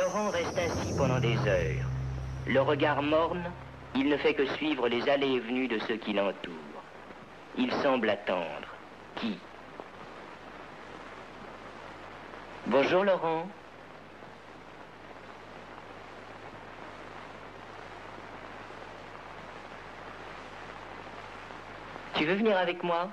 Laurent reste ainsi pendant des heures. Le regard morne, il ne fait que suivre les allées et venues de ceux qui l'entourent. Il semble attendre. Qui? Bonjour Laurent. Tu veux venir avec moi?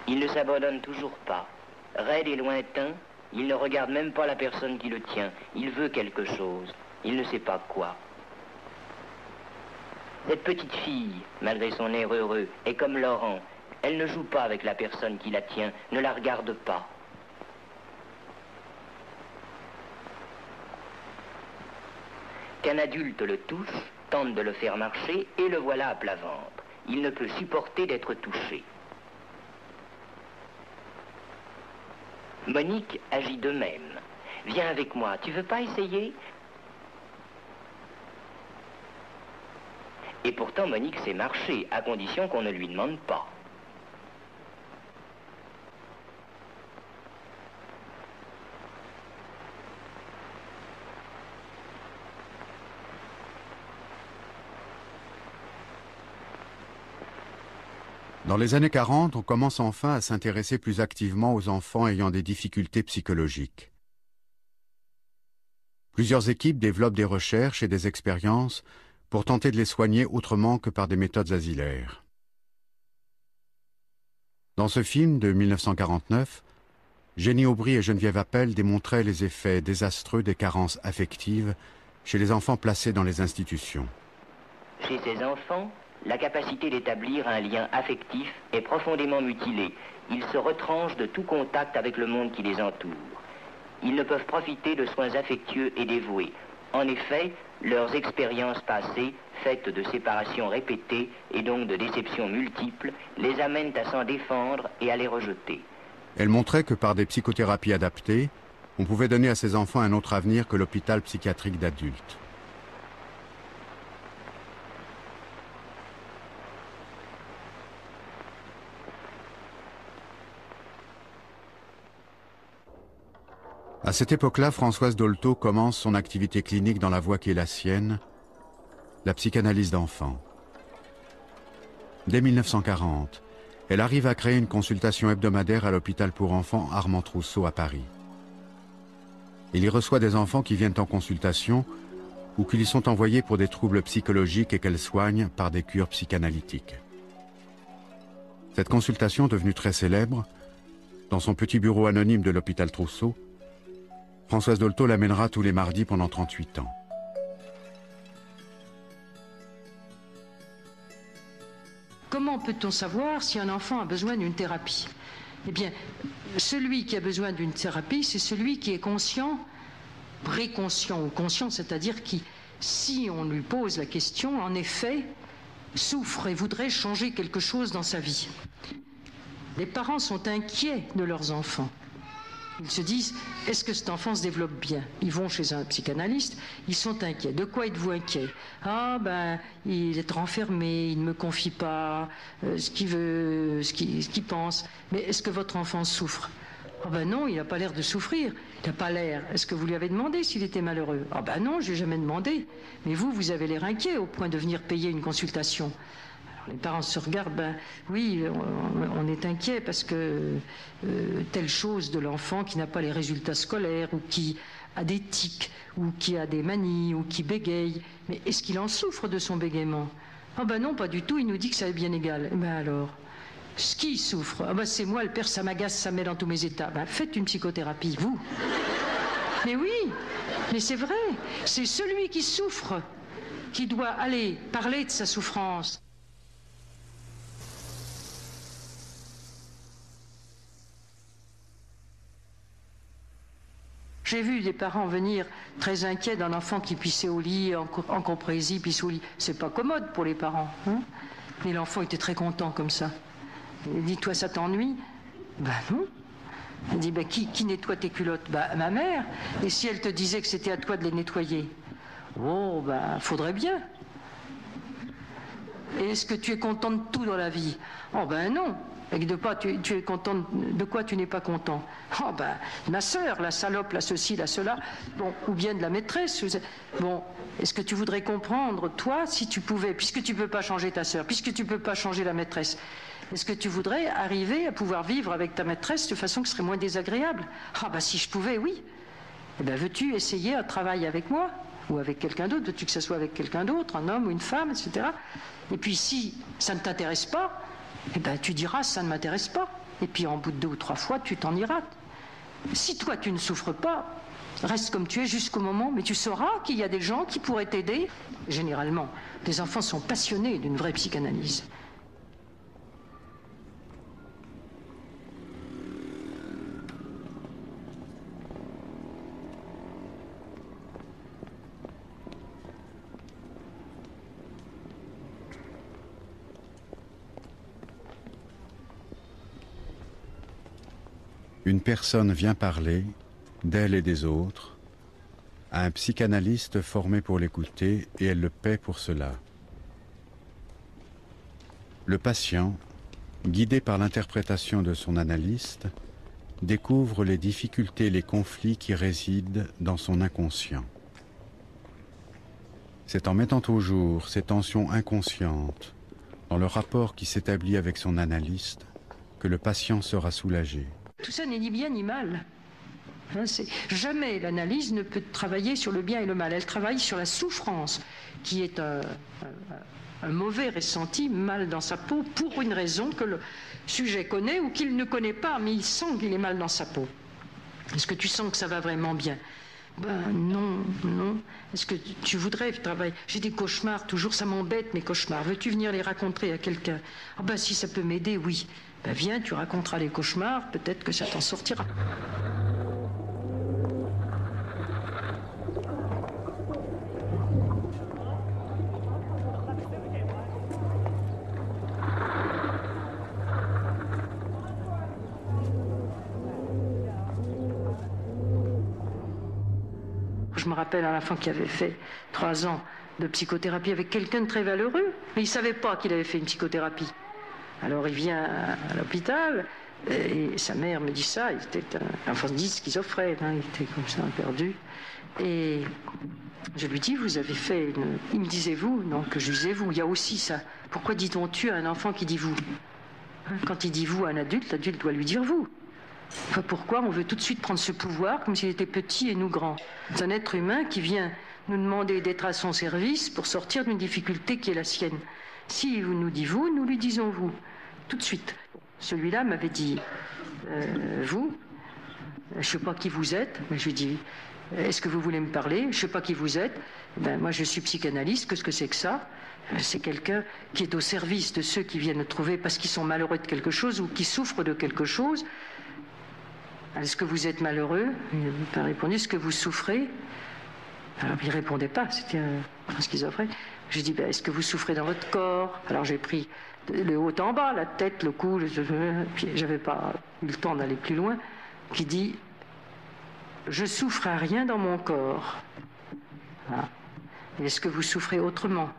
Il ne s'abandonne toujours pas. Raide et lointain, il ne regarde même pas la personne qui le tient. Il veut quelque chose. Il ne sait pas quoi. Cette petite fille, malgré son air heureux, est comme Laurent. Elle ne joue pas avec la personne qui la tient, ne la regarde pas. Qu'un adulte le touche, tente de le faire marcher et le voilà à plat ventre. Il ne peut supporter d'être touché. Monique agit de même. Viens avec moi, tu veux pas essayer? Et pourtant Monique sait marcher, à condition qu'on ne lui demande pas. Dans les années 40, on commence enfin à s'intéresser plus activement aux enfants ayant des difficultés psychologiques. Plusieurs équipes développent des recherches et des expériences pour tenter de les soigner autrement que par des méthodes asilaires. Dans ce film de 1949, Jenny Aubry et Geneviève Appel démontraient les effets désastreux des carences affectives chez les enfants placés dans les institutions. Chez ces enfants, la capacité d'établir un lien affectif est profondément mutilée. Ils se retranchent de tout contact avec le monde qui les entoure. Ils ne peuvent profiter de soins affectueux et dévoués. En effet, leurs expériences passées, faites de séparations répétées et donc de déceptions multiples, les amènent à s'en défendre et à les rejeter. Elle montrait que par des psychothérapies adaptées, on pouvait donner à ces enfants un autre avenir que l'hôpital psychiatrique d'adultes. À cette époque-là, Françoise Dolto commence son activité clinique dans la voie qui est la sienne, la psychanalyse d'enfants. Dès 1940, elle arrive à créer une consultation hebdomadaire à l'hôpital pour enfants Armand Trousseau à Paris. Il y reçoit des enfants qui viennent en consultation ou qui lui sont envoyés pour des troubles psychologiques et qu'elle soigne par des cures psychanalytiques. Cette consultation, devenue très célèbre, dans son petit bureau anonyme de l'hôpital Trousseau, Françoise Dolto l'amènera tous les mardis pendant 38 ans. Comment peut-on savoir si un enfant a besoin d'une thérapie? Eh bien, celui qui a besoin d'une thérapie, c'est celui qui est conscient, préconscient ou conscient, c'est-à-dire qui, si on lui pose la question, en effet, souffre et voudrait changer quelque chose dans sa vie. Les parents sont inquiets de leurs enfants. Ils se disent, est-ce que cet enfant se développe bien? Ils vont chez un psychanalyste, ils sont inquiets. De quoi êtes-vous inquiet? Ah ben, il est renfermé, il ne me confie pas ce qu'il veut, ce qu'il pense. Mais est-ce que votre enfant souffre? Ah ben non, il n'a pas l'air de souffrir. Il n'a pas l'air. Est-ce que vous lui avez demandé s'il était malheureux? Ah ben non, je lui ai jamais demandé. Mais vous avez l'air inquiet au point de venir payer une consultation. Les parents se regardent, ben oui, on est inquiet parce que telle chose de l'enfant qui n'a pas les résultats scolaires ou qui a des tics ou qui a des manies ou qui bégaye. Mais est-ce qu'il en souffre de son bégaiement? Ah ben non, pas du tout, il nous dit que ça est bien égal. Ben alors, ce qui souffre? Ah ben c'est moi, le père, ça m'agace, ça me met dans tous mes états. Ben faites une psychothérapie, vous. Mais oui, mais c'est vrai, c'est celui qui souffre qui doit aller parler de sa souffrance. J'ai vu des parents venir très inquiets d'un enfant qui pissait au lit, en comprésie, pisse au lit. C'est pas commode pour les parents. Hein? Mais l'enfant était très content comme ça. Il dit, toi, ça t'ennuie? Ben non. Il dit, ben, qui nettoie tes culottes? Ben, ma mère. Et si elle te disait que c'était à toi de les nettoyer? Oh, ben, faudrait bien. Et est-ce que tu es content de tout dans la vie? Oh, ben non. Et de quoi tu es content, de quoi tu n'es pas content? Oh ben, ma sœur, la salope, la ceci, la cela, bon, ou bien de la maîtresse. Bon, est-ce que tu voudrais comprendre, toi, si tu pouvais, puisque tu ne peux pas changer ta sœur, puisque tu ne peux pas changer la maîtresse, est-ce que tu voudrais arriver à pouvoir vivre avec ta maîtresse de façon qui serait moins désagréable? Ah ben, si je pouvais, oui. Eh ben, veux-tu essayer un travail avec moi? Ou avec quelqu'un d'autre? Veux-tu que ce soit avec quelqu'un d'autre, un homme ou une femme, etc. Et puis si ça ne t'intéresse pas, eh ben, tu diras ça ne m'intéresse pas. Et puis en bout de 2 ou 3 fois, tu t'en iras. Si toi tu ne souffres pas, reste comme tu es jusqu'au moment, mais tu sauras qu'il y a des gens qui pourraient t'aider. Généralement, les enfants sont passionnés d'une vraie psychanalyse. Une personne vient parler, d'elle et des autres, à un psychanalyste formé pour l'écouter et elle le paie pour cela. Le patient, guidé par l'interprétation de son analyste, découvre les difficultés et les conflits qui résident dans son inconscient. C'est en mettant au jour ces tensions inconscientes, dans le rapport qui s'établit avec son analyste, que le patient sera soulagé. Tout ça n'est ni bien ni mal. Hein, jamais l'analyse ne peut travailler sur le bien et le mal. Elle travaille sur la souffrance, qui est un mauvais ressenti, mal dans sa peau, pour une raison que le sujet connaît ou qu'il ne connaît pas, mais il sent qu'il est mal dans sa peau. Est-ce que tu sens que ça va vraiment bien? Ben non, non. Est-ce que tu voudrais travailler? J'ai des cauchemars, toujours, ça m'embête mes cauchemars. Veux-tu venir les raconter à quelqu'un? Ah ben si ça peut m'aider, oui. Ben viens, tu raconteras les cauchemars, peut-être que ça t'en sortira. Je me rappelle un enfant qui avait fait 3 ans de psychothérapie avec quelqu'un de très valeureux, mais il ne savait pas qu'il avait fait une psychothérapie. Alors il vient à l'hôpital, et sa mère me dit ça, il était un enfant dit schizophrène, hein, il était comme ça, perdu. Et je lui dis, vous avez fait une... Il me disait vous, non, que je disais vous, il y a aussi ça. Pourquoi dit-on tu à un enfant qui dit vous? Quand il dit vous à un adulte, l'adulte doit lui dire vous. Enfin, pourquoi on veut tout de suite prendre ce pouvoir comme s'il était petit et nous grand? C'est un être humain qui vient nous demander d'être à son service pour sortir d'une difficulté qui est la sienne. Si vous nous dit vous, nous lui disons vous. Tout de suite. Celui-là m'avait dit vous, je ne sais pas qui vous êtes, mais je lui dis est-ce que vous voulez me parler? Je ne sais pas qui vous êtes. Ben, moi je suis psychanalyste, qu'est-ce que c'est que ça? C'est quelqu'un qui est au service de ceux qui viennent le trouver parce qu'ils sont malheureux de quelque chose ou qui souffrent de quelque chose. Est-ce que vous êtes malheureux? Il n'a pas répondu. Est-ce que vous souffrez? Alors il ne répondait pas, c'était un schizophrène. Je lui ai dit, ben, est-ce que vous souffrez dans votre corps? Alors j'ai pris le haut en bas, la tête, le cou, puis j'avais pas eu le temps d'aller plus loin, qui dit, je souffre à rien dans mon corps. Voilà. Est-ce que vous souffrez autrement?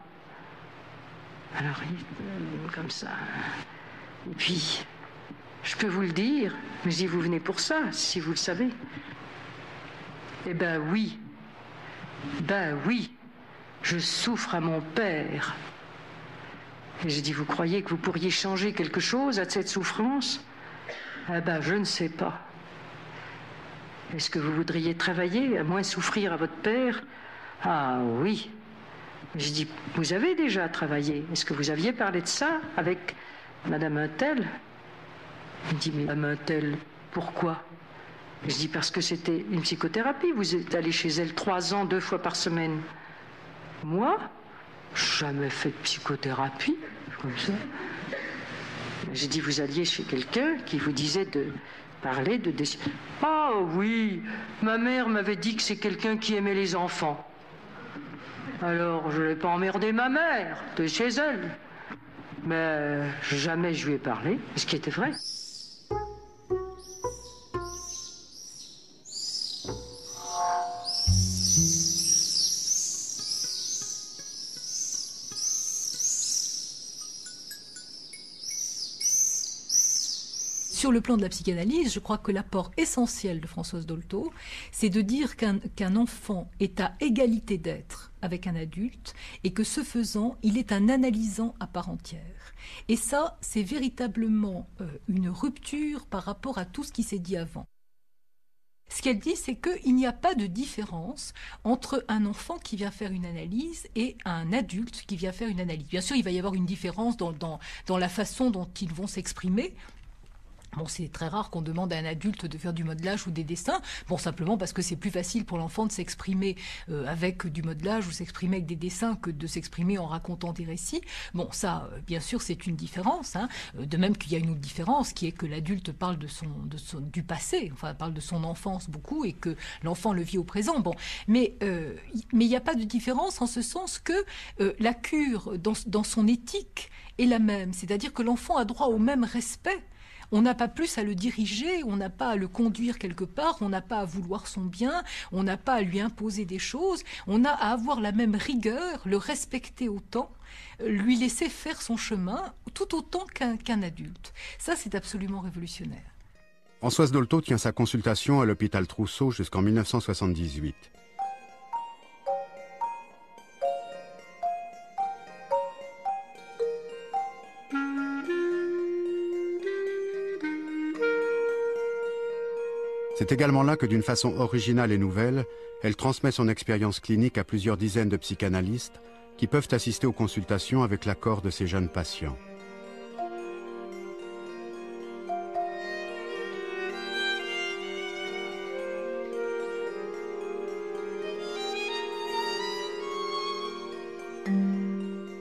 Alors comme ça. Et puis, je peux vous le dire, mais je dis, vous venez pour ça, si vous le savez. Eh ben oui. Ben oui, je souffre à mon père. Et j'ai dit, vous croyez que vous pourriez changer quelque chose à cette souffrance? Eh ben, je ne sais pas. Est-ce que vous voudriez travailler à moins souffrir à votre père? Ah oui. J'ai dit, vous avez déjà travaillé. Est-ce que vous aviez parlé de ça avec Madame Untel? Il me dit, mais Madame Untel, pourquoi? Je dis, parce que c'était une psychothérapie. Vous êtes allé chez elle 3 ans, 2 fois par semaine. Moi, jamais fait de psychothérapie, comme ça. J'ai dit, vous alliez chez quelqu'un qui vous disait de parler de... Ah oui, ma mère m'avait dit que c'est quelqu'un qui aimait les enfants. Alors, je n'ai pas emmerdé ma mère de chez elle. Mais jamais je lui ai parlé, ce qui était vrai. Sur le plan de la psychanalyse, je crois que l'apport essentiel de Françoise Dolto, c'est de dire qu'un enfant est à égalité d'être avec un adulte et que ce faisant, il est un analysant à part entière. Et ça, c'est véritablement une rupture par rapport à tout ce qui s'est dit avant. Ce qu'elle dit, c'est qu'il n'y a pas de différence entre un enfant qui vient faire une analyse et un adulte qui vient faire une analyse. Bien sûr, il va y avoir une différence dans la façon dont ils vont s'exprimer. Bon, c'est très rare qu'on demande à un adulte de faire du modelage ou des dessins. Bon, simplement parce que c'est plus facile pour l'enfant de s'exprimer avec du modelage ou s'exprimer avec des dessins que de s'exprimer en racontant des récits. Bon, ça, bien sûr, c'est une différence. Hein. De même qu'il y a une autre différence qui est que l'adulte parle du passé, enfin, parle de son enfance beaucoup et que l'enfant le vit au présent. Bon, mais il n'y a pas de différence en ce sens que la cure, dans son éthique, est la même. C'est-à-dire que l'enfant a droit au même respect. On n'a pas plus à le diriger, on n'a pas à le conduire quelque part, on n'a pas à vouloir son bien, on n'a pas à lui imposer des choses, on a à avoir la même rigueur, le respecter autant, lui laisser faire son chemin tout autant qu'un adulte. Ça, c'est absolument révolutionnaire. Françoise Dolto tient sa consultation à l'hôpital Trousseau jusqu'en 1978. C'est également là que d'une façon originale et nouvelle, elle transmet son expérience clinique à plusieurs dizaines de psychanalystes qui peuvent assister aux consultations avec l'accord de ces jeunes patients.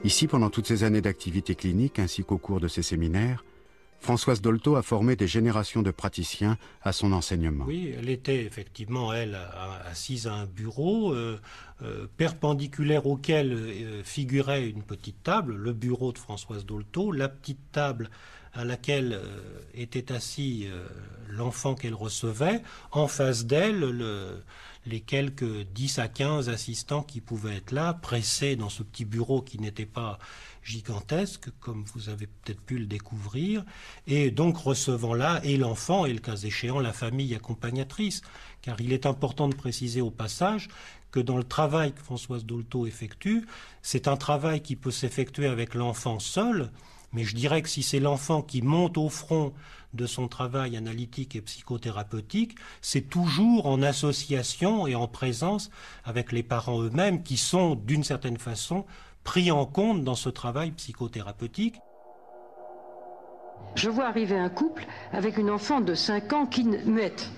Ici, pendant toutes ces années d'activité clinique ainsi qu'au cours de ses séminaires, Françoise Dolto a formé des générations de praticiens à son enseignement. Oui, elle était effectivement, elle, assise à un bureau perpendiculaire auquel figurait une petite table, le bureau de Françoise Dolto, la petite table à laquelle était assis l'enfant qu'elle recevait, en face d'elle, les quelques 10 à 15 assistants qui pouvaient être là, pressés dans ce petit bureau qui n'était pas gigantesque, comme vous avez peut-être pu le découvrir, et donc recevant là et l'enfant et le cas échéant la famille accompagnatrice, car il est important de préciser au passage que dans le travail que Françoise Dolto effectue, c'est un travail qui peut s'effectuer avec l'enfant seul, mais je dirais que si c'est l'enfant qui monte au front de son travail analytique et psychothérapeutique, c'est toujours en association et en présence avec les parents eux-mêmes qui sont, d'une certaine façon, pris en compte dans ce travail psychothérapeutique. Je vois arriver un couple avec une enfant de 5 ans qui muette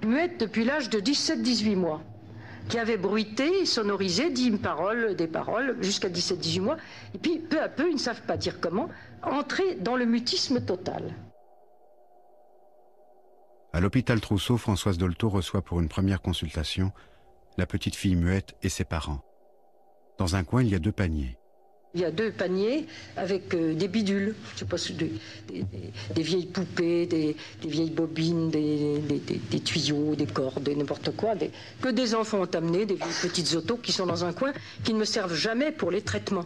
depuis l'âge de 17-18 mois, qui avait bruité, sonorisé, dit des paroles jusqu'à 17-18 mois, et puis peu à peu, ils ne savent pas dire comment, entrer dans le mutisme total. À l'hôpital Trousseau, Françoise Dolto reçoit pour une première consultation la petite fille muette et ses parents. Dans un coin, il y a 2 paniers. Il y a 2 paniers avec des bidules, je sais pas, des vieilles poupées, des vieilles bobines, des tuyaux, des cordes, n'importe quoi, que des enfants ont amené, des petites autos qui sont dans un coin, qui ne me servent jamais pour les traitements,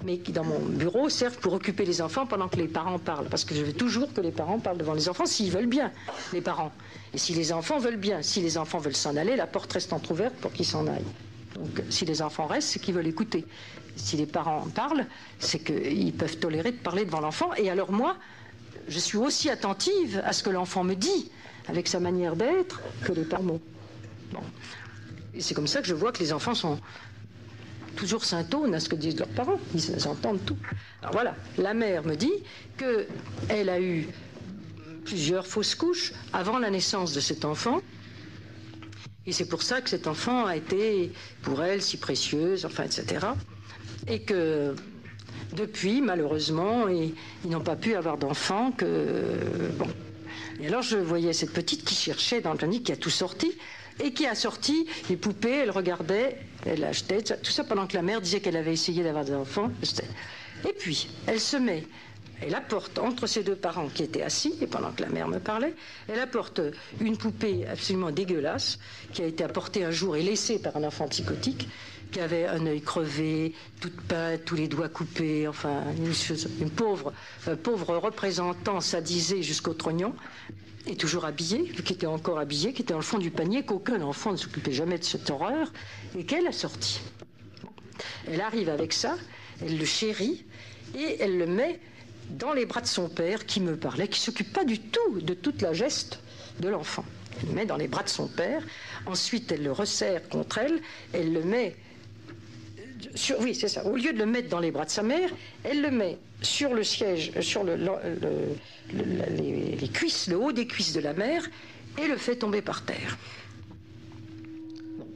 mais qui dans mon bureau servent pour occuper les enfants pendant que les parents parlent, parce que je veux toujours que les parents parlent devant les enfants s'ils veulent bien, les parents. Et si les enfants veulent bien, si les enfants veulent s'en aller, la porte reste entrouverte pour qu'ils s'en aillent. Donc si les enfants restent, c'est qu'ils veulent écouter. Si les parents parlent, c'est qu'ils peuvent tolérer de parler devant l'enfant. Et alors moi, je suis aussi attentive à ce que l'enfant me dit, avec sa manière d'être, que les parents. Bon. Et c'est comme ça que je vois que les enfants sont toujours s'intonent à ce que disent leurs parents. Ils entendent tout. Alors voilà, la mère me dit qu'elle a eu plusieurs fausses couches avant la naissance de cet enfant. Et c'est pour ça que cet enfant a été, pour elle, si précieuse, enfin, etc. Et que, depuis, malheureusement, ils n'ont pas pu avoir d'enfant, bon. Et alors, je voyais cette petite qui cherchait dans le panier, qui a tout sorti, et qui a sorti les poupées, elle regardait, elle achetait, tout ça pendant que la mère disait qu'elle avait essayé d'avoir des enfants. Et puis, elle apporte entre ces 2 parents qui étaient assis, et pendant que la mère me parlait, elle apporte une poupée absolument dégueulasse, qui a été apportée un jour et laissée par un enfant psychotique, qui avait un œil crevé, toute peinte, tous les doigts coupés, enfin, une pauvre représentant sadisée jusqu'au trognon, et toujours habillée, qui était encore habillée, qui était dans le fond du panier, qu'aucun enfant ne s'occupait jamais de cette horreur, et qu'elle a sorti. Elle arrive avec ça, elle le chérit, et elle le met dans les bras de son père, qui me parlait, qui ne s'occupe pas du tout de toute la geste de l'enfant. Elle le met dans les bras de son père, ensuite elle le resserre contre elle, elle le met... oui, c'est ça. Au lieu de le mettre dans les bras de sa mère, elle le met sur le siège, sur les cuisses, le haut des cuisses de la mère, et le fait tomber par terre. Bon.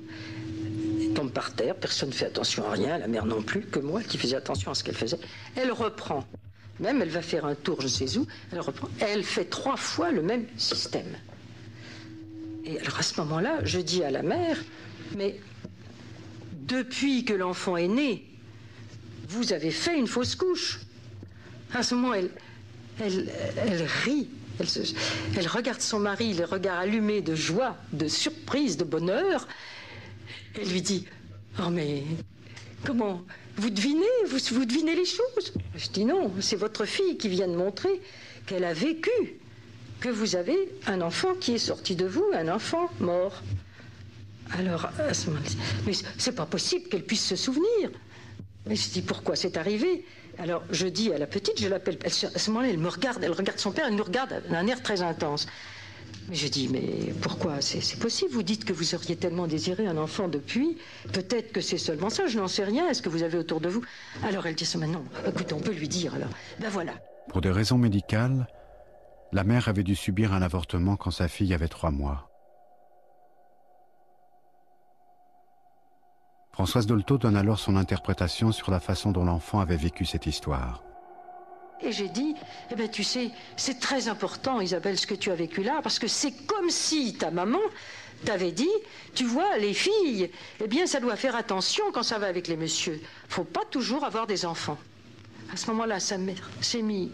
Elle tombe par terre, personne ne fait attention à rien, la mère non plus, que moi qui faisais attention à ce qu'elle faisait. Elle reprend, même elle va faire un tour, je ne sais où, elle reprend, elle fait 3 fois le même système. Et alors à ce moment-là, je dis à la mère, mais... depuis que l'enfant est né, vous avez fait une fausse couche. À ce moment, elle rit, elle regarde son mari, les regards allumés de joie, de surprise, de bonheur. Elle lui dit, oh mais comment, vous devinez les choses? Je dis non, c'est votre fille qui vient de montrer qu'elle a vécu, que vous avez un enfant qui est sorti de vous, un enfant mort. Alors, à ce moment-là, mais c'est pas possible qu'elle puisse se souvenir. Mais je dis, pourquoi c'est arrivé? Alors, je dis à la petite, je l'appelle, à ce moment-là, elle regarde son père, elle nous regarde d'un air très intense. Mais je dis, mais pourquoi? C'est possible, vous dites que vous auriez tellement désiré un enfant depuis, peut-être que c'est seulement ça, je n'en sais rien, est-ce que vous avez autour de vous? Alors elle dit ça, mais non, écoute, on peut lui dire, alors, ben voilà. Pour des raisons médicales, la mère avait dû subir un avortement quand sa fille avait 3 mois. Françoise Dolto donne alors son interprétation sur la façon dont l'enfant avait vécu cette histoire. Et j'ai dit, eh bien tu sais, c'est très important Isabelle ce que tu as vécu là, parce que c'est comme si ta maman t'avait dit, tu vois, les filles, eh bien ça doit faire attention quand ça va avec les messieurs. Faut pas toujours avoir des enfants. À ce moment-là, sa mère s'est mise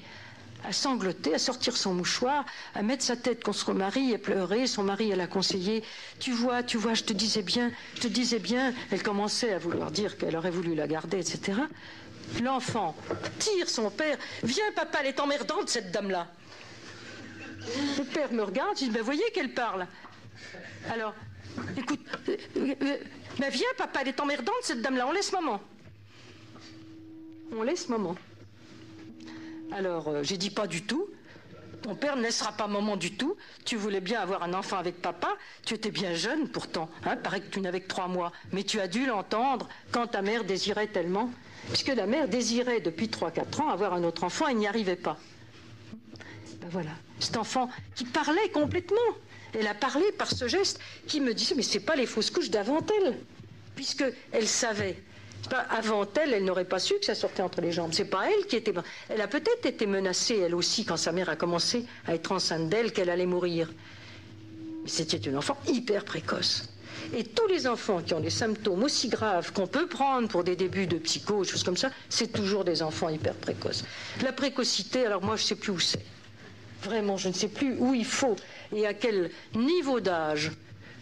à sangloter, à sortir son mouchoir, à mettre sa tête contre son mari et pleurer. Son mari, elle a conseillé, tu vois, je te disais bien. Elle commençait à vouloir dire qu'elle aurait voulu la garder, etc. L'enfant tire son père. Viens, papa, elle est emmerdante, cette dame-là. Le père me regarde, je dis, ben voyez qu'elle parle. Alors, écoute, mais viens, papa, elle est emmerdante, cette dame-là, on laisse maman. On laisse maman. Alors, j'ai dit pas du tout. Ton père ne laissera pas maman du tout. Tu voulais bien avoir un enfant avec papa. Tu étais bien jeune pourtant. Hein, paraît que tu n'avais que 3 mois. Mais tu as dû l'entendre quand ta mère désirait tellement. Puisque la mère désirait depuis 3-4 ans avoir un autre enfant et n'y arrivait pas. Ben voilà. Cet enfant qui parlait complètement. Elle a parlé par ce geste qui me disait, mais c'est pas les fausses couches d'avant elle. Puisqu'elle savait. Avant elle, elle n'aurait pas su que ça sortait entre les jambes. C'est pas elle qui était... Elle a peut-être été menacée, elle aussi, quand sa mère a commencé à être enceinte d'elle, qu'elle allait mourir. Mais c'était une enfant hyper précoce. Et tous les enfants qui ont des symptômes aussi graves qu'on peut prendre pour des débuts de psychose, choses comme ça, c'est toujours des enfants hyper précoces. La précocité, alors moi, je ne sais plus où c'est. Vraiment, je ne sais plus où il faut et à quel niveau d'âge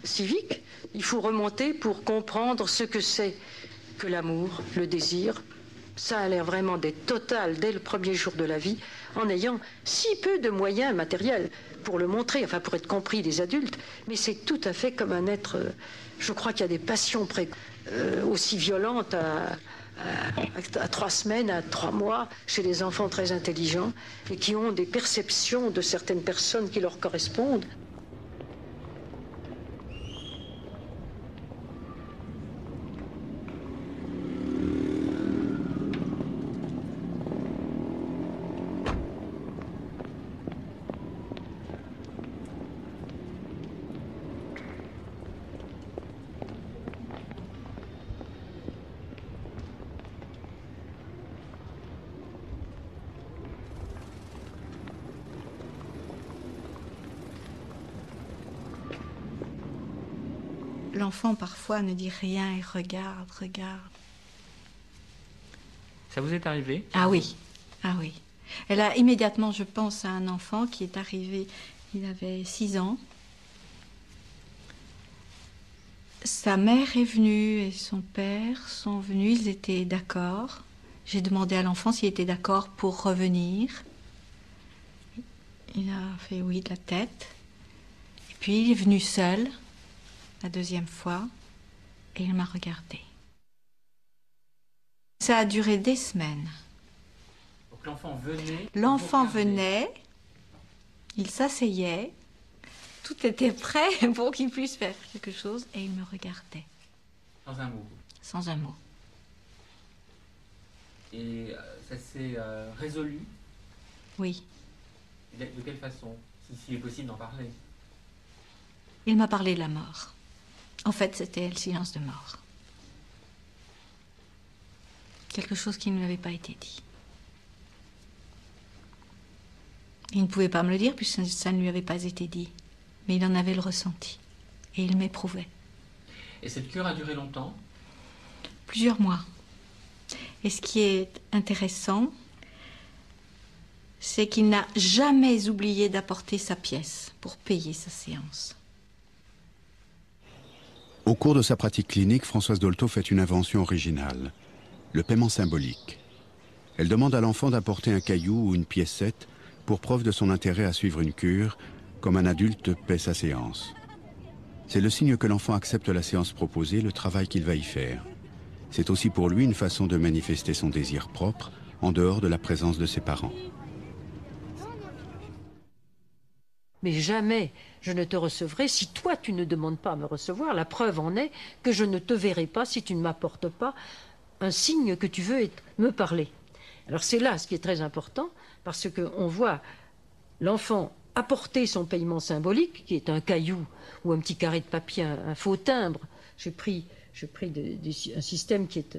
civique il faut remonter pour comprendre ce que c'est que l'amour, le désir. Ça a l'air vraiment d'être total dès le premier jour de la vie, en ayant si peu de moyens matériels pour le montrer, enfin pour être compris des adultes, mais c'est tout à fait comme un être... je crois qu'il y a des passions aussi violentes à 3 semaines, à 3 mois, chez les enfants très intelligents, et qui ont des perceptions de certaines personnes qui leur correspondent. L'enfant, parfois, ne dit rien et regarde. Ça vous est arrivé? Ah oui. Elle a immédiatement, je pense, à un enfant qui est arrivé, il avait 6 ans. Sa mère est venue et son père sont venus, ils étaient d'accord. J'ai demandé à l'enfant s'il était d'accord pour revenir. Il a fait oui de la tête. Et puis il est venu seul, la deuxième fois, et il m'a regardé. Ça a duré des semaines. Donc l'enfant venait. L'enfant venait, il s'asseyait, tout était prêt pour qu'il puisse faire quelque chose, et il me regardait. Sans un mot. Sans un mot. Et ça s'est résolu. Oui. De quelle façon, s'il est possible d'en parler? Il m'a parlé de la mort. En fait, c'était le silence de mort. Quelque chose qui ne lui avait pas été dit. Il ne pouvait pas me le dire puisque ça ne lui avait pas été dit. Mais il en avait le ressenti. Et il m'éprouvait. Et cette cure a duré longtemps? Plusieurs mois. Et ce qui est intéressant, c'est qu'il n'a jamais oublié d'apporter sa pièce pour payer sa séance. Au cours de sa pratique clinique, Françoise Dolto fait une invention originale, le paiement symbolique. Elle demande à l'enfant d'apporter un caillou ou une piécette pour preuve de son intérêt à suivre une cure, comme un adulte paie sa séance. C'est le signe que l'enfant accepte la séance proposée, le travail qu'il va y faire. C'est aussi pour lui une façon de manifester son désir propre, en dehors de la présence de ses parents. Mais jamais je ne te recevrai si toi tu ne demandes pas à me recevoir. La preuve en est que je ne te verrai pas si tu ne m'apportes pas un signe que tu veux me parler. Alors c'est là ce qui est très important, parce qu'on voit l'enfant apporter son paiement symbolique, qui est un caillou ou un petit carré de papier, un faux timbre. J'ai pris un système qui est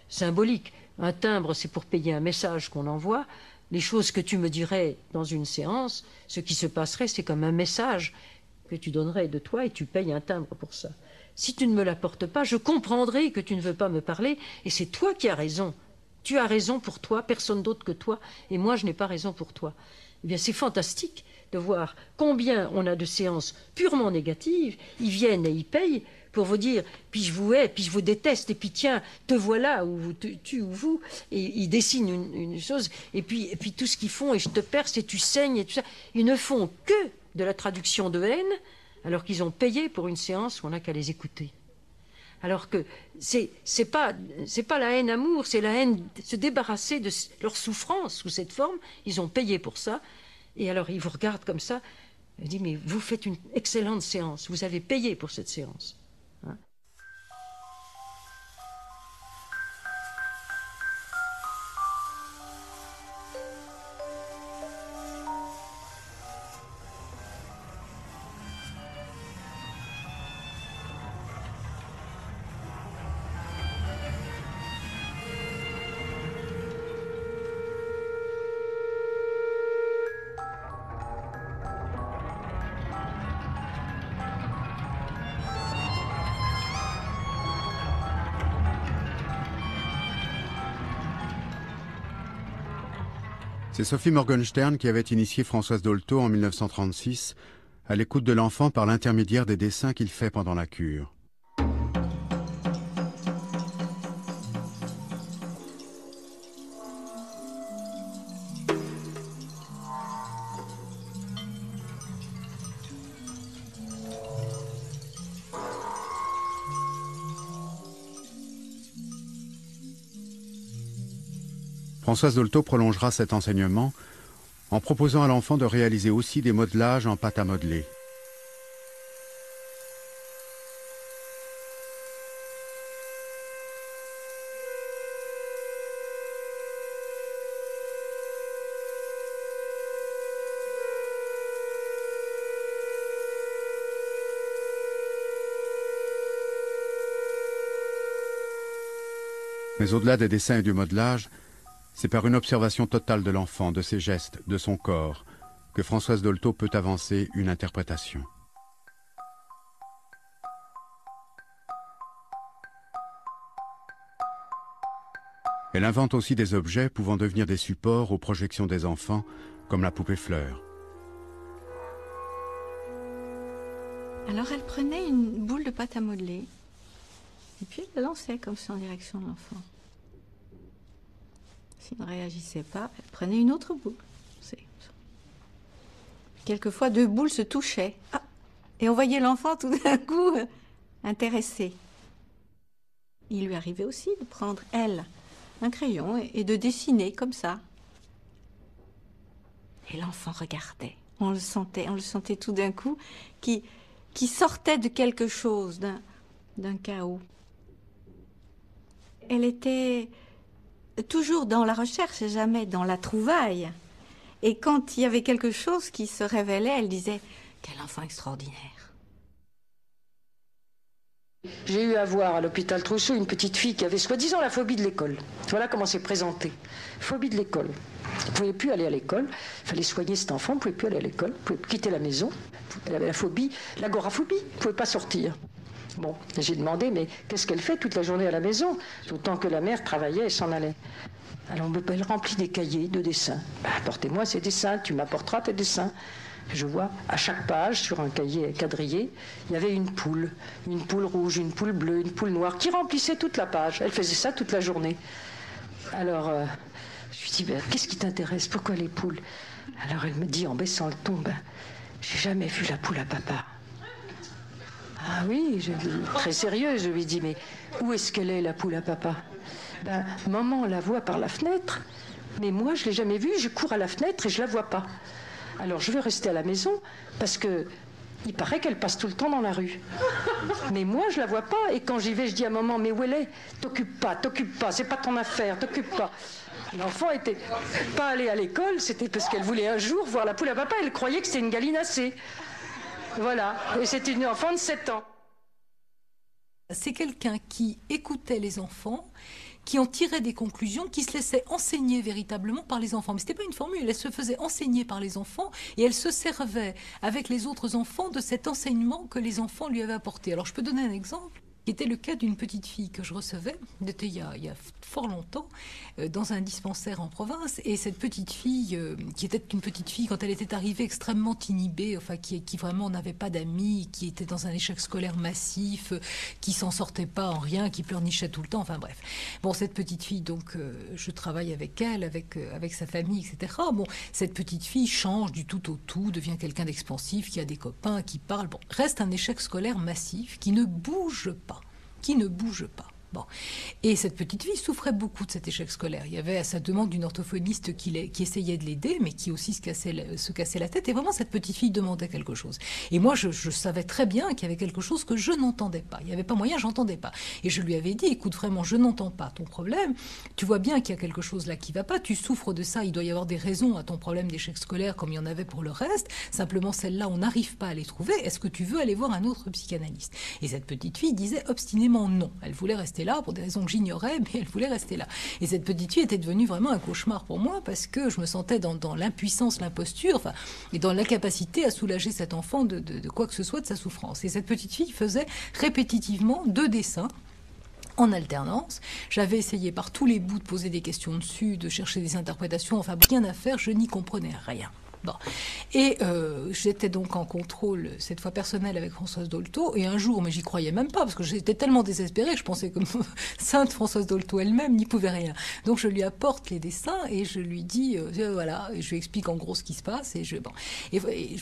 symbolique. Un timbre, c'est pour payer un message qu'on envoie. Les choses que tu me dirais dans une séance, ce qui se passerait, c'est comme un message que tu donnerais de toi et tu payes un timbre pour ça. Si tu ne me l'apportes pas, je comprendrai que tu ne veux pas me parler et c'est toi qui as raison. Tu as raison pour toi, personne d'autre que toi, et moi je n'ai pas raison pour toi. Eh bien, c'est fantastique de voir combien on a de séances purement négatives. Ils viennent et ils payent pour vous dire, puis je vous hais, puis je vous déteste, et puis tiens, te voilà, ou vous tu ou vous, et ils dessinent une chose, et puis tout ce qu'ils font, et je te perce, et tu saignes, et tout ça. Ils ne font que de la traduction de haine, alors qu'ils ont payé pour une séance où on n'a qu'à les écouter. Alors que c'est pas la haine amour, c'est la haine, se débarrasser de leur souffrance sous cette forme. Ils ont payé pour ça, et alors ils vous regardent comme ça, ils disent, mais vous faites une excellente séance, vous avez payé pour cette séance. Hein? C'est Sophie Morgenstern qui avait initié Françoise Dolto en 1936 à l'écoute de l'enfant par l'intermédiaire des dessins qu'il fait pendant la cure. Françoise Dolto prolongera cet enseignement en proposant à l'enfant de réaliser aussi des modelages en pâte à modeler. Mais au-delà des dessins et du modelage, c'est par une observation totale de l'enfant, de ses gestes, de son corps, que Françoise Dolto peut avancer une interprétation. Elle invente aussi des objets pouvant devenir des supports aux projections des enfants, comme la poupée fleur. Alors elle prenait une boule de pâte à modeler Et puis elle le lançait comme ça en direction de l'enfant. S'il ne réagissait pas, elle prenait une autre boule. Quelquefois, 2 boules se touchaient. Ah, et on voyait l'enfant tout d'un coup intéressé. Il lui arrivait aussi de prendre, elle, un crayon et de dessiner comme ça. Et l'enfant regardait. On le sentait tout d'un coup, qui sortait de quelque chose, d'un chaos. Elle était toujours dans la recherche et jamais dans la trouvaille. Et quand il y avait quelque chose qui se révélait, elle disait « Quel enfant extraordinaire !» J'ai eu à voir à l'hôpital Trousseau une petite fille qui avait soi-disant la phobie de l'école. Voilà comment c'est présenté. Phobie de l'école. Elle ne pouvait plus aller à l'école. Il fallait soigner cet enfant. Elle ne pouvait plus aller à l'école. Elle ne pouvait plus quitter la maison. Elle avait la phobie, l'agoraphobie. Elle ne pouvait pas sortir. Bon, j'ai demandé, mais qu'est-ce qu'elle fait toute la journée à la maison? D'autant que la mère travaillait et s'en allait. Alors elle remplit des cahiers de dessins. Apportez-moi ces dessins, tu m'apporteras tes dessins. Je vois, à chaque page, sur un cahier quadrillé, il y avait une poule rouge, une poule bleue, une poule noire, qui remplissait toute la page. Elle faisait ça toute la journée. Alors, je lui dis, qu'est-ce qui t'intéresse? Pourquoi les poules? Alors elle me dit, en baissant le ton, j'ai jamais vu la poule à papa. Ah oui, très sérieuse, je lui dis, mais où est-ce qu'elle est, la poule à papa? Maman la voit par la fenêtre, mais moi je ne l'ai jamais vue, je cours à la fenêtre et je ne la vois pas. Alors je vais rester à la maison parce que il paraît qu'elle passe tout le temps dans la rue. Mais moi je ne la vois pas et quand j'y vais je dis à maman, mais où elle est? T'occupe pas, c'est pas ton affaire, t'occupe pas. L'enfant était pas allée à l'école, c'était parce qu'elle voulait un jour voir la poule à papa, elle croyait que c'était une gallinacée. Voilà, et c'était une enfant de 7 ans. C'est quelqu'un qui écoutait les enfants, qui en tirait des conclusions, qui se laissait enseigner véritablement par les enfants. Mais ce n'était pas une formule, elle se faisait enseigner par les enfants et elle se servait avec les autres enfants de cet enseignement que les enfants lui avaient apporté. Alors je peux donner un exemple qui était le cas d'une petite fille que je recevais, c'était il y a fort longtemps, dans un dispensaire en province. Et cette petite fille, qui était une petite fille quand elle était arrivée extrêmement inhibée, enfin qui vraiment n'avait pas d'amis, qui était dans un échec scolaire massif, qui s'en sortait pas en rien, qui pleurnichait tout le temps, enfin bref. Bon, cette petite fille, donc, je travaille avec elle, avec sa famille, etc. Bon, cette petite fille change du tout au tout, devient quelqu'un d'expansif, qui a des copains, qui parle. Bon, reste un échec scolaire massif, qui ne bouge pas. Bon. Et cette petite fille souffrait beaucoup de cet échec scolaire. Il y avait à sa demande une orthophoniste qui essayait de l'aider, mais qui aussi se cassait la tête. Et vraiment, cette petite fille demandait quelque chose. Et moi, je savais très bien qu'il y avait quelque chose que je n'entendais pas. Il n'y avait pas moyen, j'entendais pas. Et je lui avais dit, écoute, vraiment, je n'entends pas ton problème. Tu vois bien qu'il y a quelque chose là qui ne va pas. Tu souffres de ça. Il doit y avoir des raisons à ton problème d'échec scolaire, comme il y en avait pour le reste. Simplement, celle-là, on n'arrive pas à les trouver. Est-ce que tu veux aller voir un autre psychanalyste? Et cette petite fille disait obstinément non. Elle voulait rester là pour des raisons que j'ignorais, mais elle voulait rester là. Et cette petite fille était devenue vraiment un cauchemar pour moi parce que je me sentais dans l'impuissance, l'imposture, enfin, et dans l'incapacité à soulager cet enfant de quoi que ce soit de sa souffrance. Et cette petite fille faisait répétitivement 2 dessins en alternance. J'avais essayé par tous les bouts de poser des questions dessus, de chercher des interprétations, enfin rien à faire, je n'y comprenais rien. Bon. Et j'étais donc en contrôle, cette fois personnel, avec Françoise Dolto, et un jour, mais j'y croyais même pas, parce que j'étais tellement désespérée que je pensais que sainte Françoise Dolto elle-même n'y pouvait rien. Donc je lui apporte les dessins et je lui dis, voilà, et je lui explique en gros ce qui se passe, et je lui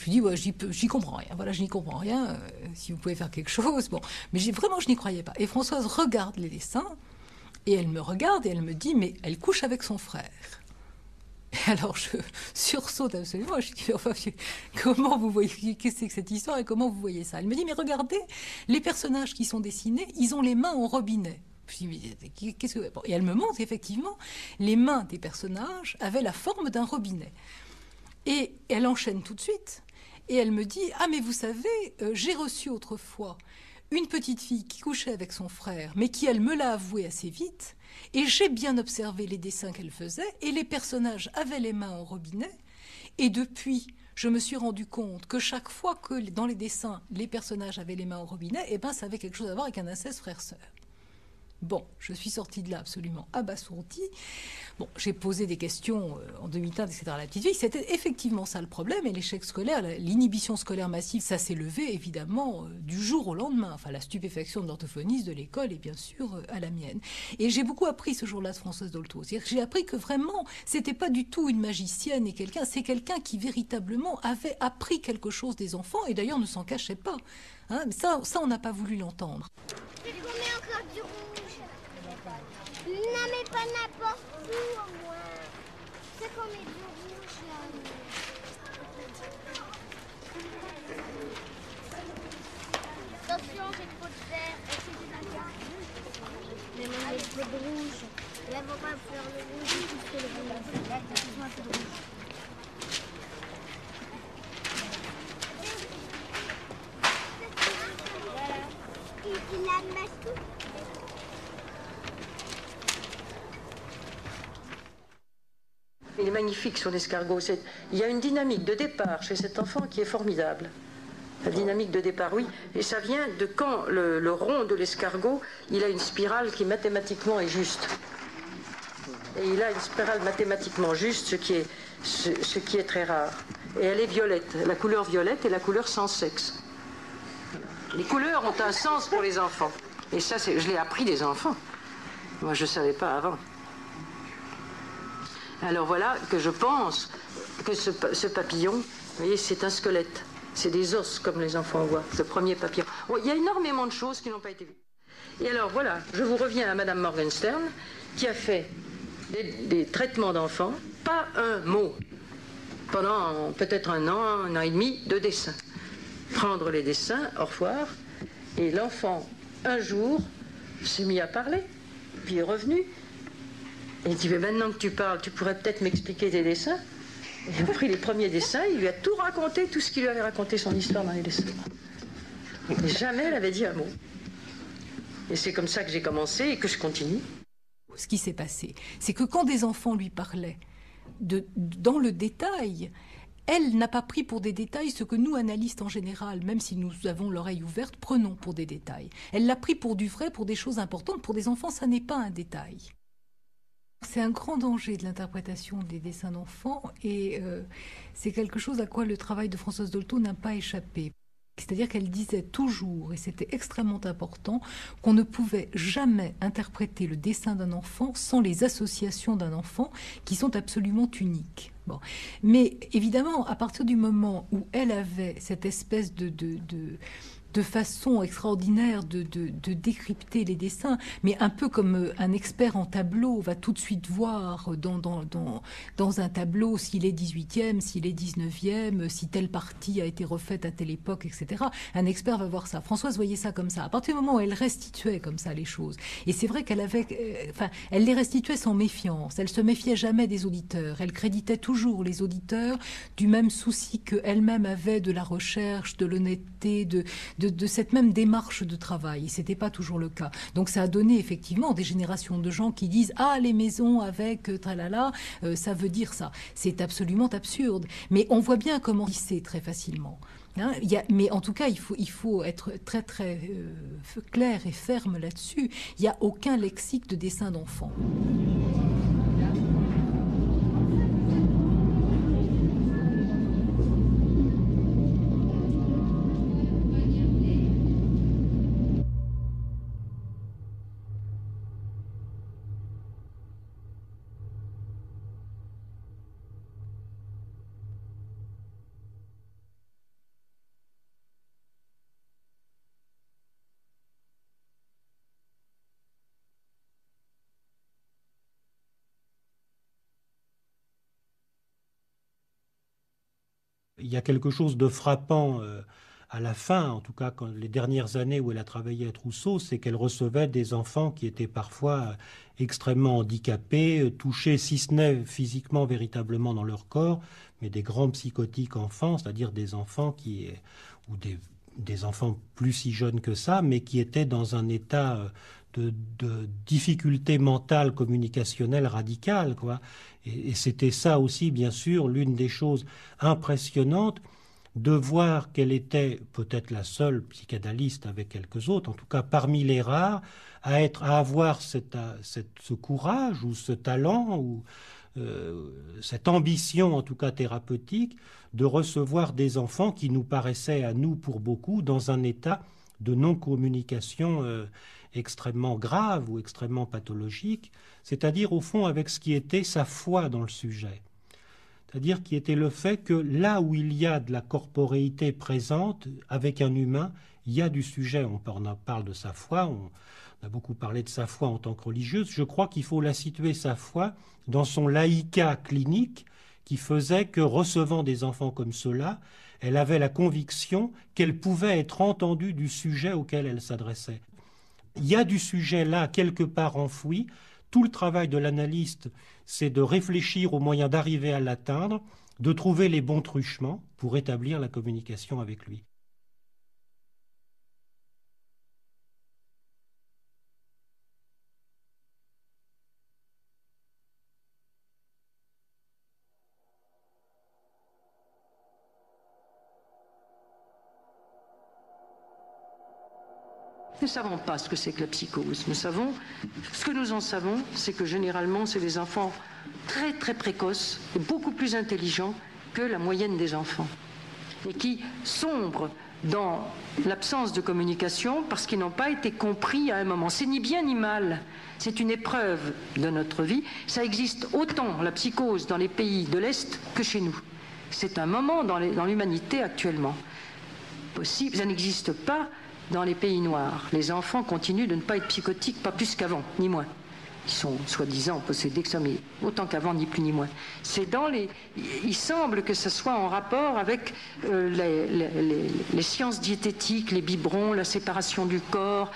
dis, j'y comprends rien, voilà, je n'y comprends rien, si vous pouvez faire quelque chose, bon. Mais vraiment, je n'y croyais pas. Et Françoise regarde les dessins, et elle me regarde, et elle me dit, mais elle couche avec son frère. Et alors je sursaute absolument, je dis, enfin, comment vous voyez, qu'est-ce que c'est que cette histoire et comment vous voyez ça? Elle me dit, mais regardez, les personnages qui sont dessinés, ils ont les mains au robinet. Je dis, mais qu'est-ce que... Bon, et elle me montre qu'effectivement, les mains des personnages avaient la forme d'un robinet. Et elle enchaîne tout de suite, et elle me dit, ah mais vous savez, j'ai reçu autrefois une petite fille qui couchait avec son frère, mais qui, elle, me l'a avoué assez vite, et j'ai bien observé les dessins qu'elle faisait, et les personnages avaient les mains au robinet, et depuis, je me suis rendu compte que chaque fois que dans les dessins, les personnages avaient les mains au robinet, eh ben, ça avait quelque chose à voir avec un inceste frère-sœur. Bon, je suis sortie de là absolument abasourdie. Bon, j'ai posé des questions en demi-teinte, etc. à la petite fille. C'était effectivement ça le problème. Et l'échec scolaire, l'inhibition scolaire massive, ça s'est levé évidemment du jour au lendemain. Enfin, la stupéfaction de l'orthophoniste de l'école et bien sûr à la mienne. Et j'ai beaucoup appris ce jour-là de Françoise Dolto. C'est-à-dire que j'ai appris que vraiment, c'était pas du tout une magicienne et quelqu'un, c'est quelqu'un qui véritablement avait appris quelque chose des enfants et d'ailleurs ne s'en cachait pas. Hein, mais ça, on n'a pas voulu l'entendre. Je vous mets encore du rouge. Non, mais pas n'importe où, au moins. C'est qu'on met du rouge, là. Attention, j'ai trop de vert. Est-ce que j'ai la carte? Mais moi, j'ai trop de rouge. Et là, faut pas faire le rouge, plus que le rouge. Là, t'as besoin un peu de rouge. Voilà. Il a le masque. Il est magnifique son escargot. Il y a une dynamique de départ chez cet enfant qui est formidable. La dynamique de départ, oui. Et ça vient de quand le rond de l'escargot, il a une spirale qui mathématiquement est juste. Et il a une spirale mathématiquement juste, ce qui est très rare. Et elle est violette. La couleur violette est la couleur sans sexe. Les couleurs ont un sens pour les enfants. Et ça, je l'ai appris des enfants. Moi, je ne savais pas avant. Alors voilà que je pense que ce papillon, vous voyez, c'est un squelette. C'est des os, comme les enfants voient, ce premier papillon. Bon, il y a énormément de choses qui n'ont pas été vues. Et alors voilà, je vous reviens à Madame Morgenstern, qui a fait des traitements d'enfants, pas un mot, pendant peut-être un an et demi, de dessin. Prendre les dessins, au revoir, et l'enfant, un jour, s'est mis à parler, puis est revenu. Et il dit, mais maintenant que tu parles, tu pourrais peut-être m'expliquer tes dessins. Il a pris les premiers dessins, il lui a tout raconté, tout ce qu'il lui avait raconté, son histoire dans les dessins. Et jamais elle avait dit un mot. Et c'est comme ça que j'ai commencé et que je continue. Ce qui s'est passé, c'est que quand des enfants lui parlaient dans le détail, elle n'a pas pris pour des détails ce que nous, analystes en général, même si nous avons l'oreille ouverte, prenons pour des détails. Elle l'a pris pour du vrai, pour des choses importantes. Pour des enfants, ça n'est pas un détail. C'est un grand danger de l'interprétation des dessins d'enfants et c'est quelque chose à quoi le travail de Françoise Dolto n'a pas échappé. C'est-à-dire qu'elle disait toujours, et c'était extrêmement important, qu'on ne pouvait jamais interpréter le dessin d'un enfant sans les associations d'un enfant qui sont absolument uniques. Bon. Mais évidemment, à partir du moment où elle avait cette espèce de façon extraordinaire de décrypter les dessins, mais un peu comme un expert en tableau va tout de suite voir dans un tableau s'il est 18e, s'il est 19e, si telle partie a été refaite à telle époque, etc. Un expert va voir ça. Françoise voyait ça comme ça. À partir du moment où elle restituait comme ça les choses, et c'est vrai qu'elle avait, elle les restituait sans méfiance. Elle se méfiait jamais des auditeurs. Elle créditait toujours les auditeurs du même souci qu'elle-même avait de la recherche, de l'honnêteté, de cette même démarche de travail. Et c'était pas toujours le cas. Donc ça a donné effectivement des générations de gens qui disent « Ah, les maisons avec tralala, ça veut dire ça ». C'est absolument absurde. Mais on voit bien comment c'est très facilement. Hein, mais en tout cas, il faut être très très clair et ferme là-dessus. Il n'y a aucun lexique de dessin d'enfant. Il y a quelque chose de frappant à la fin, en tout cas quand les dernières années où elle a travaillé à Trousseau, c'est qu'elle recevait des enfants qui étaient parfois extrêmement handicapés, touchés, si ce n'est physiquement véritablement dans leur corps, mais des grands psychotiques enfants, c'est-à-dire des enfants ou des enfants plus si jeunes que ça, mais qui étaient dans un état de difficulté mentale communicationnelle radicale, quoi. Et c'était ça aussi, bien sûr, l'une des choses impressionnantes de voir qu'elle était peut-être la seule psychanalyste avec quelques autres, en tout cas parmi les rares, à avoir ce courage ou ce talent ou cette ambition, en tout cas thérapeutique, de recevoir des enfants qui nous paraissaient, à nous pour beaucoup, dans un état de non-communication extrêmement grave ou extrêmement pathologique, c'est-à-dire au fond avec ce qui était sa foi dans le sujet. C'est-à-dire qui était le fait que là où il y a de la corporéité présente avec un humain, il y a du sujet. On parle de sa foi, on a beaucoup parlé de sa foi en tant que religieuse. Je crois qu'il faut la situer, sa foi, dans son laïcat clinique qui faisait que, recevant des enfants comme ceux-là, elle avait la conviction qu'elle pouvait être entendue du sujet auquel elle s'adressait. Il y a du sujet là, quelque part enfoui. Tout le travail de l'analyste, c'est de réfléchir aux moyens d'arriver à l'atteindre, de trouver les bons truchements pour établir la communication avec lui. Nous ne savons pas ce que c'est que la psychose. Ce que nous en savons, c'est que généralement, c'est des enfants très très précoces et beaucoup plus intelligents que la moyenne des enfants. Et qui sombrent dans l'absence de communication parce qu'ils n'ont pas été compris à un moment. C'est ni bien ni mal. C'est une épreuve de notre vie. Ça existe autant, la psychose, dans les pays de l'Est que chez nous. C'est un moment dans l'humanité actuellement. Possible, ça n'existe pas dans les pays noirs. Les enfants continuent de ne pas être psychotiques, pas plus qu'avant, ni moins. Ils sont soi-disant possédés que ça, mais autant qu'avant, ni plus ni moins. Il semble que ce soit en rapport avec les sciences diététiques, les biberons, la séparation du corps.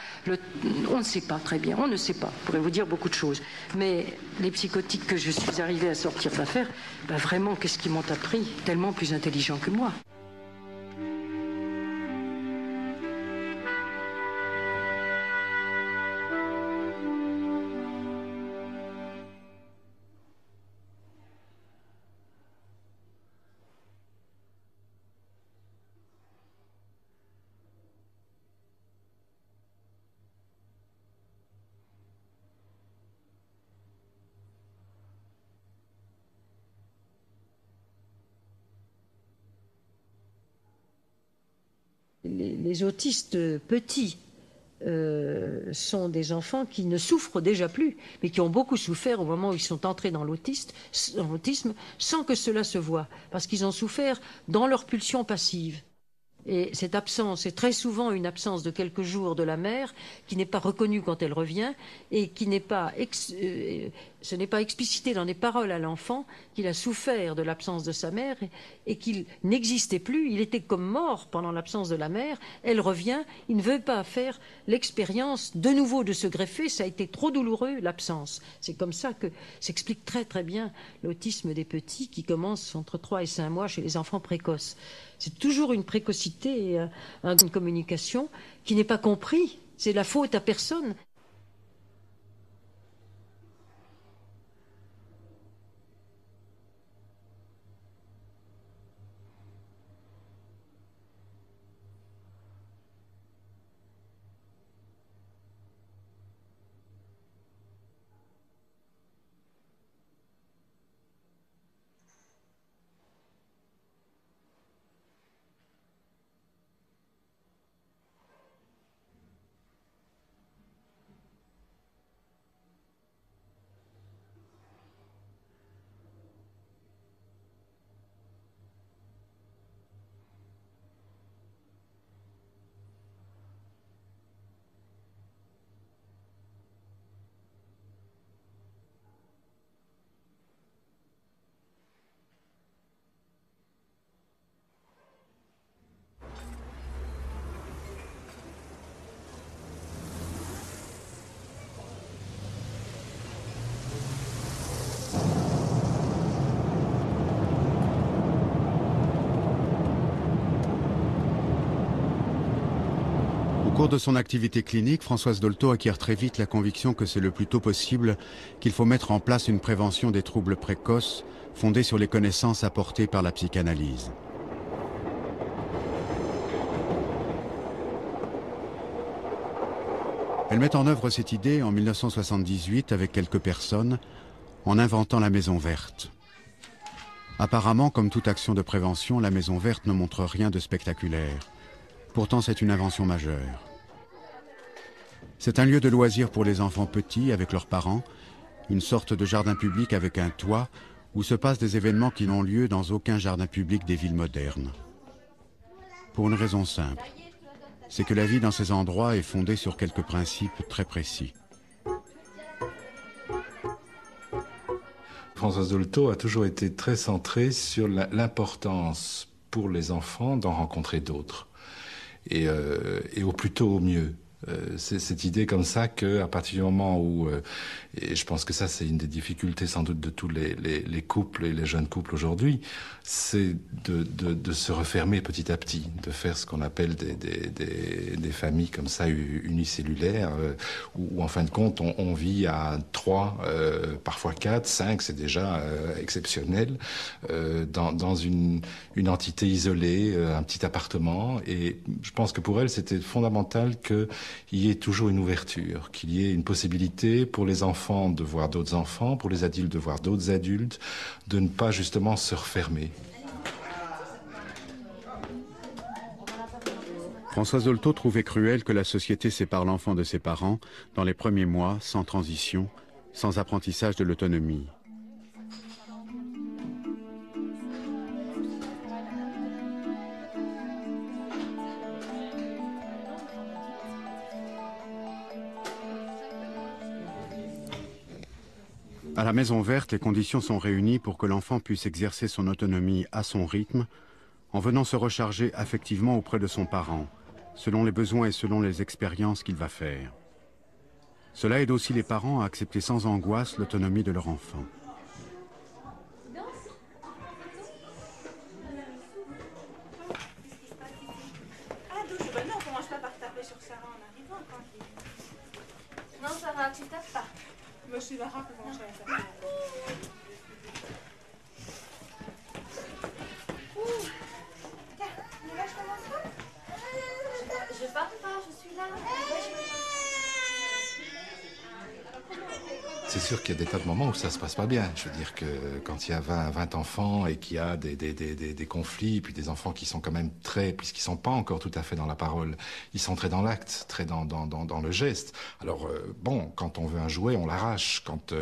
On ne sait pas très bien, on ne sait pas. Je pourrais vous dire beaucoup de choses. Mais les psychotiques que je suis arrivée à sortir d'affaire, vraiment, qu'est-ce qu'ils m'ont appris? Tellement plus intelligents que moi. Les autistes petits sont des enfants qui ne souffrent déjà plus, mais qui ont beaucoup souffert au moment où ils sont entrés dans l'autisme, sans que cela se voie, parce qu'ils ont souffert dans leur pulsion passive. Et cette absence est très souvent une absence de quelques jours de la mère qui n'est pas reconnue quand elle revient et qui n'est pas ce n'est pas explicité dans des paroles à l'enfant qu'il a souffert de l'absence de sa mère et qu'il n'existait plus, il était comme mort pendant l'absence de la mère, elle revient, il ne veut pas faire l'expérience de nouveau de se greffer, ça a été trop douloureux l'absence. C'est comme ça que s'explique très très bien l'autisme des petits qui commence entre 3 et 5 mois chez les enfants précoces. C'est toujours une précocité et une communication qui n'est pas comprise. C'est la faute à personne. Au cours de son activité clinique, Françoise Dolto acquiert très vite la conviction que c'est le plus tôt possible qu'il faut mettre en place une prévention des troubles précoces fondée sur les connaissances apportées par la psychanalyse. Elle met en œuvre cette idée en 1978 avec quelques personnes en inventant la Maison Verte. Apparemment, comme toute action de prévention, la Maison Verte ne montre rien de spectaculaire. Pourtant, c'est une invention majeure. C'est un lieu de loisirs pour les enfants petits avec leurs parents, une sorte de jardin public avec un toit où se passent des événements qui n'ont lieu dans aucun jardin public des villes modernes. Pour une raison simple, c'est que la vie dans ces endroits est fondée sur quelques principes très précis. Françoise Dolto a toujours été très centrée sur l'importance pour les enfants d'en rencontrer d'autres. Et au plus tôt au mieux. C'est cette idée comme ça qu'à partir du moment où, et je pense que ça c'est une des difficultés sans doute de tous les couples et les jeunes couples aujourd'hui, c'est de se refermer petit à petit, de faire ce qu'on appelle des familles comme ça unicellulaires, où en fin de compte on vit à 3, parfois 4, 5, c'est déjà exceptionnel, dans une entité isolée, un petit appartement. Et je pense que pour elle c'était fondamental que il y ait toujours une ouverture, qu'il y ait une possibilité pour les enfants de voir d'autres enfants, pour les adultes de voir d'autres adultes, de ne pas justement se refermer. Françoise Dolto trouvait cruel que la société sépare l'enfant de ses parents dans les premiers mois, sans transition, sans apprentissage de l'autonomie. À la Maison Verte, les conditions sont réunies pour que l'enfant puisse exercer son autonomie à son rythme, en venant se recharger affectivement auprès de son parent, selon les besoins et selon les expériences qu'il va faire. Cela aide aussi les parents à accepter sans angoisse l'autonomie de leur enfant. Non, on commence pas par taper sur Sarah en arrivant, tranquille. Non, Sarah, tu tapes pas. Monsieur Lara peut commencer à taper. Là, je commence pas. Je pars pas, je suis là. C'est sûr qu'il y a des tas de moments où ça se passe pas bien. Je veux dire que quand il y a 20 enfants et qu'il y a des conflits, puis des enfants qui sont quand même très, puisqu'ils sont pas encore tout à fait dans la parole, ils sont très dans l'acte, très dans le geste. Alors bon, quand on veut un jouet, on l'arrache. Quand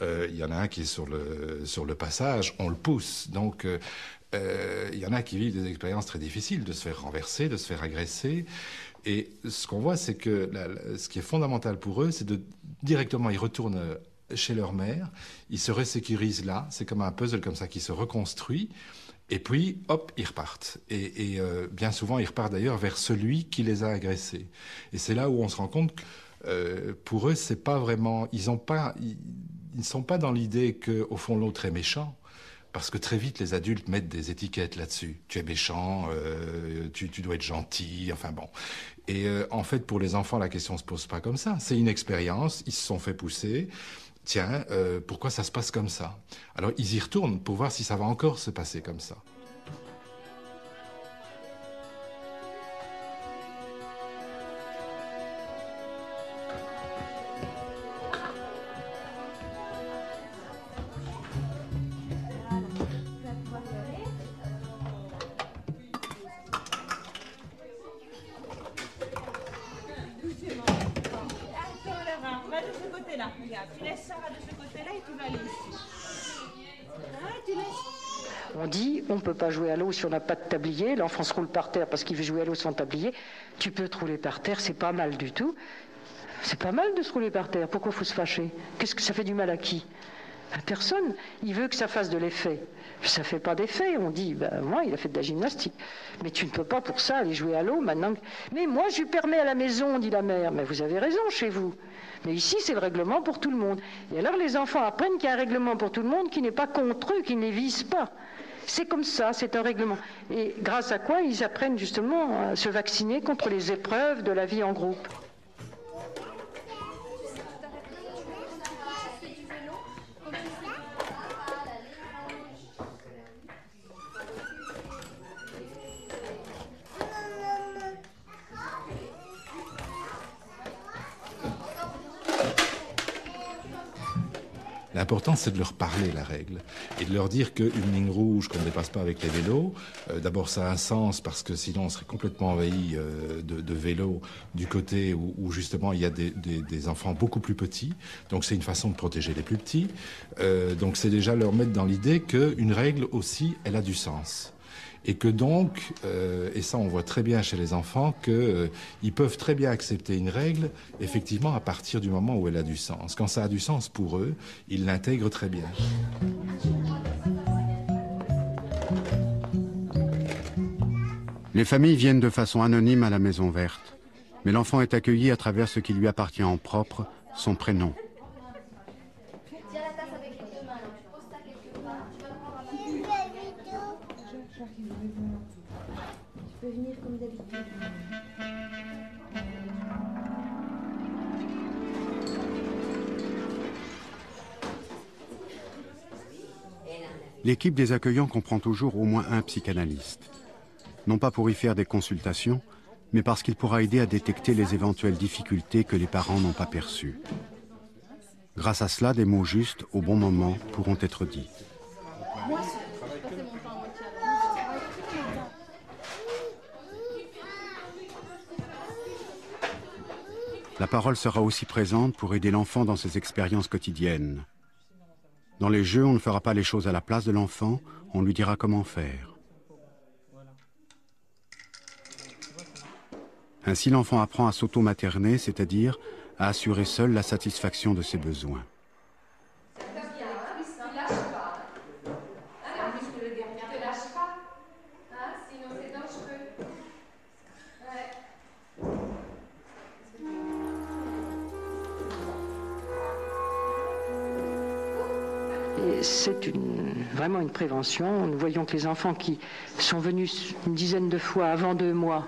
il y en a un qui est sur le passage, on le pousse. Donc il y en a qui vivent des expériences très difficiles, de se faire renverser, de se faire agresser. Et ce qu'on voit, c'est que ce qui est fondamental pour eux, c'est de directement, ils retournent chez leur mère, ils se resécurisent là, c'est comme un puzzle comme ça qui se reconstruit, et puis hop, ils repartent. Et bien souvent, ils repartent d'ailleurs vers celui qui les a agressés. Et c'est là où on se rend compte que pour eux, c'est pas vraiment, ils ne sont pas dans l'idée qu'au fond l'autre est méchant. Parce que très vite, les adultes mettent des étiquettes là-dessus. Tu es méchant, tu dois être gentil, enfin bon. Et en fait, pour les enfants, la question ne se pose pas comme ça. C'est une expérience, ils se sont fait pousser. Tiens, pourquoi ça se passe comme ça? Alors, ils y retournent pour voir si ça va encore se passer comme ça. Tu laisses Sarah de ce côté-là et tu vas aller ici. Ah, tu laisses. On dit, on ne peut pas jouer à l'eau si on n'a pas de tablier. L'enfant se roule par terre parce qu'il veut jouer à l'eau sans tablier. Tu peux te rouler par terre, c'est pas mal du tout. C'est pas mal de se rouler par terre. Pourquoi il faut se fâcher? Qu'est-ce que ça fait du mal à qui? À personne. Il veut que ça fasse de l'effet. Ça ne fait pas d'effet. On dit, ben, moi, il a fait de la gymnastique. Mais tu ne peux pas pour ça aller jouer à l'eau maintenant. Mais moi, je lui permets à la maison, dit la mère. Mais vous avez raison chez vous. Mais ici, c'est le règlement pour tout le monde. Et alors, les enfants apprennent qu'il y a un règlement pour tout le monde qui n'est pas contre eux, qui ne les vise pas. C'est comme ça, c'est un règlement. Et grâce à quoi ils apprennent justement à se vacciner contre les épreuves de la vie en groupe. L'important, c'est de leur parler la règle et de leur dire qu'une ligne rouge qu'on ne dépasse pas avec les vélos, d'abord ça a un sens parce que sinon on serait complètement envahi de vélos du côté où justement il y a des enfants beaucoup plus petits. Donc c'est une façon de protéger les plus petits. Donc c'est déjà leur mettre dans l'idée qu'une règle aussi, elle a du sens. Et que donc, et ça on voit très bien chez les enfants, qu'ils peuvent très bien accepter une règle, effectivement, à partir du moment où elle a du sens. Quand ça a du sens pour eux, ils l'intègrent très bien. Les familles viennent de façon anonyme à la Maison Verte, mais l'enfant est accueilli à travers ce qui lui appartient en propre, son prénom. L'équipe des accueillants comprend toujours au moins un psychanalyste. Non pas pour y faire des consultations, mais parce qu'il pourra aider à détecter les éventuelles difficultés que les parents n'ont pas perçues. Grâce à cela, des mots justes, au bon moment, pourront être dits. La parole sera aussi présente pour aider l'enfant dans ses expériences quotidiennes. Dans les jeux, on ne fera pas les choses à la place de l'enfant, on lui dira comment faire. Ainsi, l'enfant apprend à s'auto-materner, c'est-à-dire à assurer seul la satisfaction de ses besoins. C'est vraiment une prévention. Nous voyons que les enfants qui sont venus une dizaine de fois avant 2 mois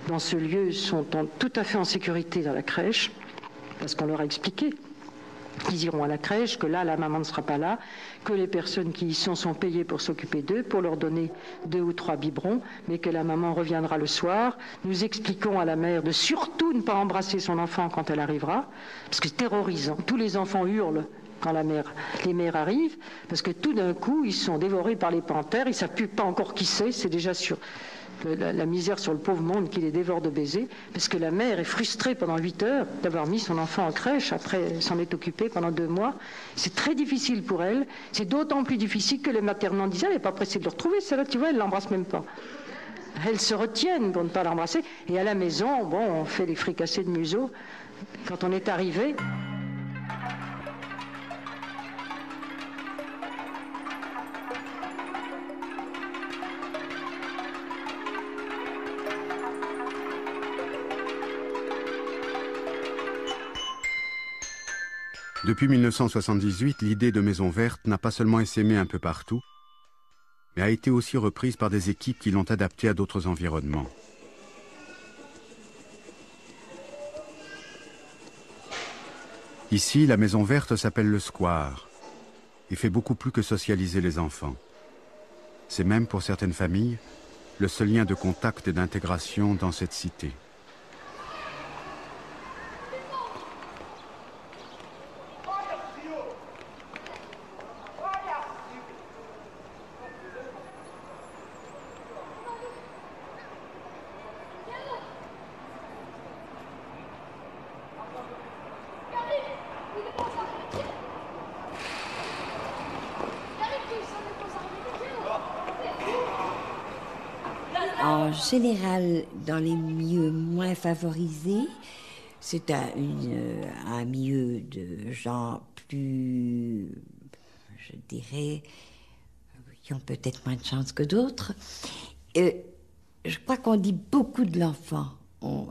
dans ce lieu sont tout à fait en sécurité dans la crèche, parce qu'on leur a expliqué qu'ils iront à la crèche, que là, la maman ne sera pas là, que les personnes qui y sont payées pour s'occuper d'eux, pour leur donner 2 ou 3 biberons, mais que la maman reviendra le soir. Nous expliquons à la mère de surtout ne pas embrasser son enfant quand elle arrivera, parce que c'est terrorisant. Tous les enfants hurlent quand les mères arrivent, parce que tout d'un coup, ils sont dévorés par les panthères, ils ne savent plus pas encore qui c'est déjà sur la misère sur le pauvre monde qui les dévore de baisers, parce que la mère est frustrée pendant 8 heures d'avoir mis son enfant en crèche, après elle s'en est occupée pendant 2 mois. C'est très difficile pour elle, c'est d'autant plus difficile que les maternants disaient, elle n'est pas pressée de le retrouver, celle-là, tu vois, elle ne l'embrasse même pas. Elles se retiennent pour ne pas l'embrasser, et à la maison, bon, on fait les fricassés de museau. Quand on est arrivé... Depuis 1978, l'idée de Maison Verte n'a pas seulement essaimé un peu partout, mais a été aussi reprise par des équipes qui l'ont adaptée à d'autres environnements. Ici, la Maison Verte s'appelle le Square et fait beaucoup plus que socialiser les enfants. C'est même, pour certaines familles, le seul lien de contact et d'intégration dans cette cité. En général, dans les milieux moins favorisés, c'est un milieu de gens plus, je dirais, qui ont peut-être moins de chance que d'autres. Je crois qu'on dit beaucoup de l'enfant.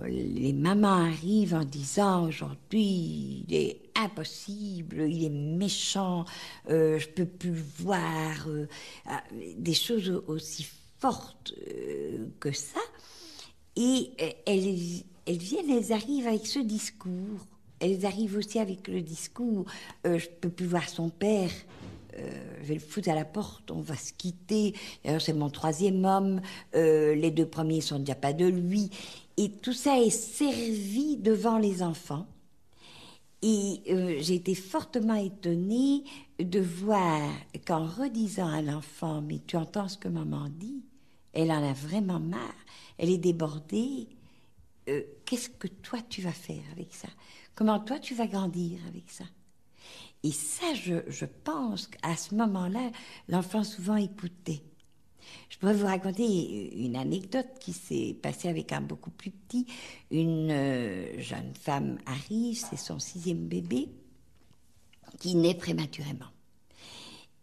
Les mamans arrivent en disant aujourd'hui il est impossible, il est méchant, je peux plus le voir, des choses aussi fortes que ça. Et elles viennent, elles arrivent avec ce discours. Elles arrivent aussi avec le discours je peux plus voir son père. Je vais le foutre à la porte, on va se quitter. D'ailleurs, c'est mon 3e homme. Les 2 premiers sont déjà pas de lui. Et tout ça est servi devant les enfants. Et j'ai été fortement étonnée de voir qu'en redisant à l'enfant, mais tu entends ce que maman dit, elle en a vraiment marre, elle est débordée. Qu'est-ce que toi tu vas faire avec ça? Comment toi tu vas grandir avec ça? Et ça, je pense qu'à ce moment-là, l'enfant souvent écoutait. Je pourrais vous raconter une anecdote qui s'est passée avec un beaucoup plus petit. Une jeune femme arrive, c'est son 6e bébé, qui naît prématurément.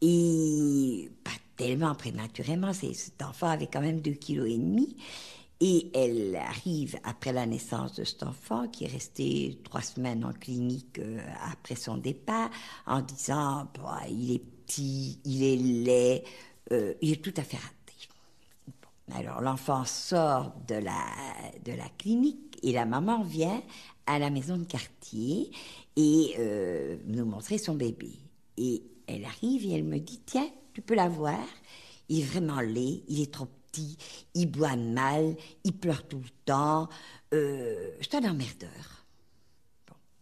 Et pas tellement prématurément, cet enfant avait quand même 2,5 kg. Et elle arrive après la naissance de cet enfant, qui est resté 3 semaines en clinique après son départ, en disant bah, il est petit, il est laid, il est tout à fait raté. Bon. Alors l'enfant sort de la clinique et la maman vient à la maison de quartier et nous montrer son bébé. Et elle arrive et elle me dit tiens, tu peux la voir, il est vraiment laid, il est trop petit, il boit mal, il pleure tout le temps, c'est un emmerdeur.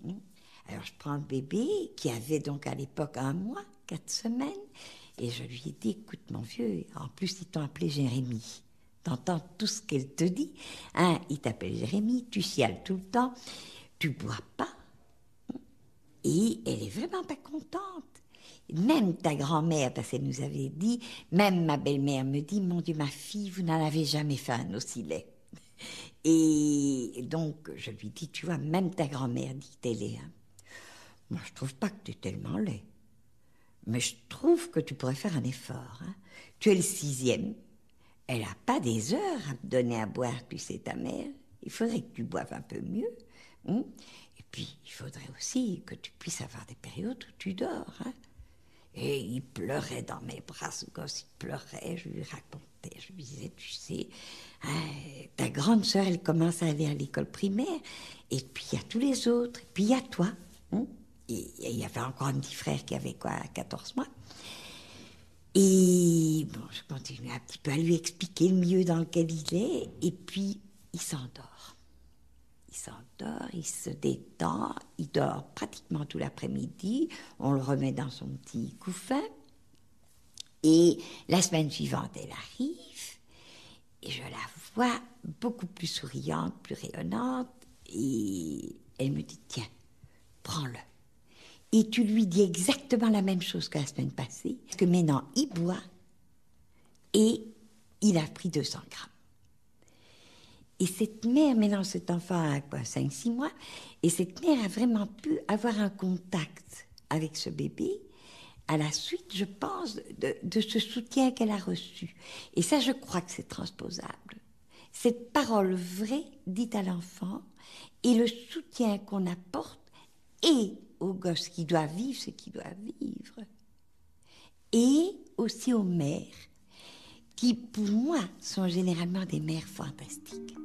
Bon. Alors je prends le bébé, qui avait donc à l'époque 1 mois, 4 semaines, et je lui ai dit, écoute mon vieux, en plus ils t'ont appelé Jérémie, t'entends tout ce qu'elle te dit, hein, il t'appelle Jérémie, tu chiales tout le temps, tu bois pas, et elle est vraiment pas contente. Même ta grand-mère, parce qu'elle nous avait dit, même ma belle-mère me dit, mon Dieu, ma fille, vous n'en avez jamais fait un aussi laid. Et donc, je lui dis, tu vois, même ta grand-mère dit que t'es laid. Hein. Moi, je trouve pas que tu es tellement laid. Mais je trouve que tu pourrais faire un effort. Hein. Tu es le 6e. Elle n'a pas des heures à te donner à boire, tu sais, ta mère. Il faudrait que tu boives un peu mieux. Hein. Et puis, il faudrait aussi que tu puisses avoir des périodes où tu dors. Hein. Et il pleurait dans mes bras, ce gosse, il pleurait, je lui racontais, je lui disais, tu sais, ta grande sœur, elle commence à aller à l'école primaire, et puis il y a tous les autres, et puis il y a toi. Hein? Et il y avait encore un petit frère qui avait, 14 mois. Et bon, je continue un petit peu à lui expliquer le milieu dans lequel il est, et puis il s'endort. Il s'endort, il se détend, il dort pratiquement tout l'après-midi, on le remet dans son petit couffin, et la semaine suivante, elle arrive, et je la vois beaucoup plus souriante, plus rayonnante, et elle me dit, tiens, prends-le. Et tu lui dis exactement la même chose que la semaine passée, parce que maintenant, il boit, et il a pris 200 grammes. Et cette mère, maintenant cet enfant a 5-6 mois, et cette mère a vraiment pu avoir un contact avec ce bébé à la suite, je pense, de ce soutien qu'elle a reçu. Et ça, je crois que c'est transposable. Cette parole vraie dite à l'enfant et le soutien qu'on apporte et aux gosses qui doivent vivre ce qu'ils doivent vivre, et aussi aux mères qui, pour moi, sont généralement des mères fantastiques.